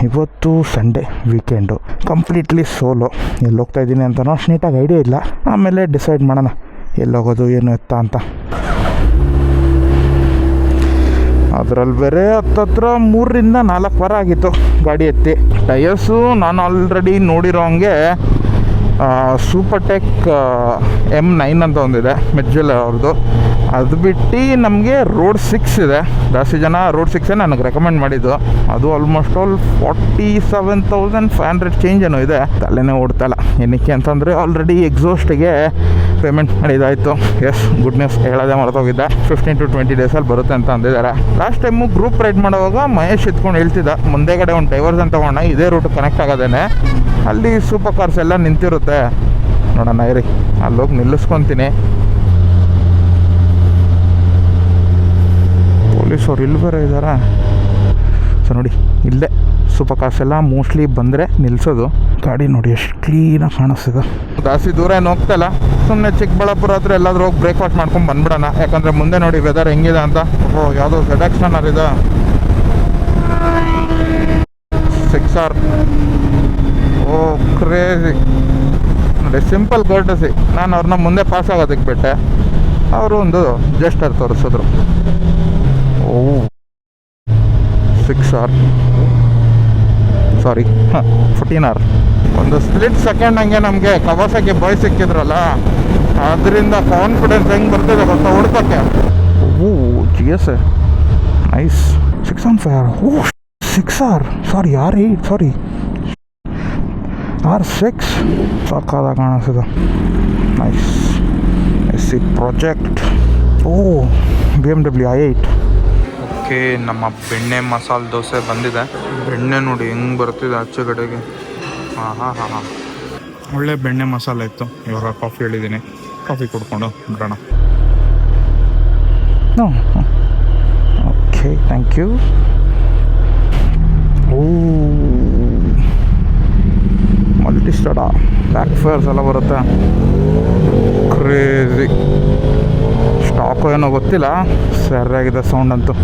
ಇವತ್ತು Sunday weekend, completely solo. ಎಲ್ಲಿ ಹೋಗ್ತಾ ಇದ್ದೀನಿ ಅಂತನೋ ಅಷ್ಟು ನೀಟಾಗಿ ಐಡಿಯಾ ಇಲ್ಲ. ಆಮೇಲೆ ಡಿಸೈಡ್ ಮಾಡೋಣ ಎಲ್ಲೋಗೋದು ಏನು ಎತ್ತ ಅಂತ. ಅದರಲ್ಲಿ ಬೇರೆ ಹತ್ತತ್ರ 3-4 ವಾರ ಆಗಿತ್ತು ಗಾಡಿ ಎತ್ತಿ. ಟಯರ್ಸು ನಾನು ಆಲ್ರೆಡಿ ನೋಡಿರೋ ಹಂಗೆ ಸೂಪರ್ಟೆಕ್ M9 ಅಂತ ಒಂದಿದೆ ಮೆಡ್ಜೆಲ್ ಅವ್ರದ್ದು. ಅದು ಬಿಟ್ಟು ನಮಗೆ ರೋಡ್ 6 ಇದೆ. ಜಾಸ್ತಿ ಜನ ರೋಡ್ 6 ನನಗೆ ರೆಕಮೆಂಡ್ ಮಾಡಿದ್ದು. ಅದು ಆಲ್ಮೋಸ್ಟ್ ಆಲ್ 47,500 ಚೇಂಜ್ ಏನೋ ಇದೆ. ತಲೆನೇ ಓಡ್ತಲ್ಲ. ಏನಕ್ಕೆ ಅಂತಂದರೆ ಆಲ್ರೆಡಿ ಎಕ್ಸಾಸ್ಟಿಗೆ ಪೇಮೆಂಟ್ ಮಾಡಿದ್ದಾಯಿತು. ಎಸ್, ಗುಡ್ ನ್ಯೂಸ್ ಹೇಳೋದೇ ಮರೆತೋಗಿದ್ದೆ. 15 to 20 ಡೇಸಲ್ಲಿ ಬರುತ್ತೆ ಅಂತ ಅಂದಿದ್ದಾರೆ. ಲಾಸ್ಟ್ ಟೈಮು ಗ್ರೂಪ್ ರೈಡ್ ಮಾಡುವಾಗ ಮಹೇಶ್ ಇತ್ಕೊಂಡು ಹೇಳ್ತಿದ್ದ, ಮುಂದೆಗಡೆ ಒಂದು ಡೈವರ್ಸ್ ತೊಗೊಂಡ ಇದೇ ರೂಟ್ ಕನೆಕ್ಟ್ ಆಗೋದೇನೆ, ಅಲ್ಲಿ ಸೂಪರ್ ಕಾರ್ಸ್ ಎಲ್ಲ ನಿಂತಿರುತ್ತೆ, ನೋಡೋಣ ಇರಿ ಅಲ್ಲೋಗಿ ನಿಲ್ಲಿಸ್ಕೊತೀನಿ. ಪೊಲೀಸವ್ರು ಇಲ್ಲಿ ಬೇರೆ ಇದ್ದಾರೆ. ಸೊ ನೋಡಿ, ಇಲ್ಲೇ ಸೂಪರ್ ಕಾರ್ಸ್ ಎಲ್ಲ ಮೋಸ್ಟ್ಲಿ ಬಂದರೆ ನಿಲ್ಲಿಸೋದು. ಗಾಡಿ ನೋಡಿ ಎಷ್ಟು ಕ್ಲೀನಾಗಿ ಕಾಣಿಸ್ತಿದೆ. ಜಾಸ್ತಿ ದೂರ ಏನು ಹೋಗ್ತಲ್ಲ, ಸುಮ್ಮನೆ ಚಿಕ್ಕಬಳ್ಳಾಪುರ ಹತ್ರ ಎಲ್ಲಾದ್ರೂ ಹೋಗಿ ಬ್ರೇಕ್ಫಾಸ್ಟ್ ಮಾಡ್ಕೊಂಡು ಬಂದ್ಬಿಡೋಣ. ಯಾಕಂದರೆ ಮುಂದೆ ನೋಡಿ ವೆದರ್ ಹೆಂಗಿದೆ ಅಂತ. ಯಾವುದೋ ZX ಇದೆ 6R. ಓ ಕ್ರೇಜಿ ನೋಡಿ, ಸಿಂಪಲ್ ಗರ್ಟಸಿ. ನಾನು ಅವ್ರನ್ನ ಮುಂದೆ ಪಾಸ್ ಆಗೋದಕ್ಕೆ ಬಿಟ್ಟೆ, ಅವರು ಒಂದು ಜಸ್ಟರ್ ತೋರಿಸಿದ್ರು. ಓ 6R, ಸಾರಿ 14R. ಒಂದು ಸ್ಪ್ಲಿಟ್ ಸೆಕೆಂಡ್ ಹಂಗೆ ನಮಗೆ ಕವಾಸಾಕಿ ಬಾಯ್ ಸಿಕ್ಕಿದ್ರಲ್ಲ, ಅದರಿಂದ ಕಾನ್ಫಿಡೆನ್ಸ್ ಹೆಂಗೆ ಬರ್ತಿದೆ ಗೊತ್ತಾ ಹುಡ್ಕೋಕ್ಕೆ. ಓ GS ನೈಸ್. 615R. ಓ 6R, ಸಾರಿ R8, ಸಾರಿ R6. ಸಾಕಾದಾಗ ಕಾಣಿಸ್ತದೆ. Nice. SC project. Oh BMW i8. Okay, ನಮ್ಮ ಬೆಣ್ಣೆ ಮಸಾಲೆ ದೋಸೆ ಬಂದಿದೆ. ಬೆಣ್ಣೆ ನೋಡಿ ಹೆಂಗೆ ಬರ್ತಿದೆ ಆಚೆ ಕಡೆಗೆ. ಹಾಂ ಒಳ್ಳೆ ಬೆಣ್ಣೆ ಮಸಾಲೆ ಇತ್ತು. ಇವಾಗ ಕಾಫಿ ಹೇಳಿದ್ದೀನಿ, ಕಾಫಿ ಕುಡ್ಕೊಂಡು ಬಿಡೋಣ. Okay, thank you. Oh multi ಸ್ಟಾಡ ಬ್ಯಾಕ್ ಫೇರ್ಸ್ ಎಲ್ಲ ಬರುತ್ತೆ. ಕ್ರೇಜಿ. ಸ್ಟಾಕು ಏನೋ ಗೊತ್ತಿಲ್ಲ, ಸರಿಯಾಗಿದೆ ಸೌಂಡ್ ಅಂತೂ.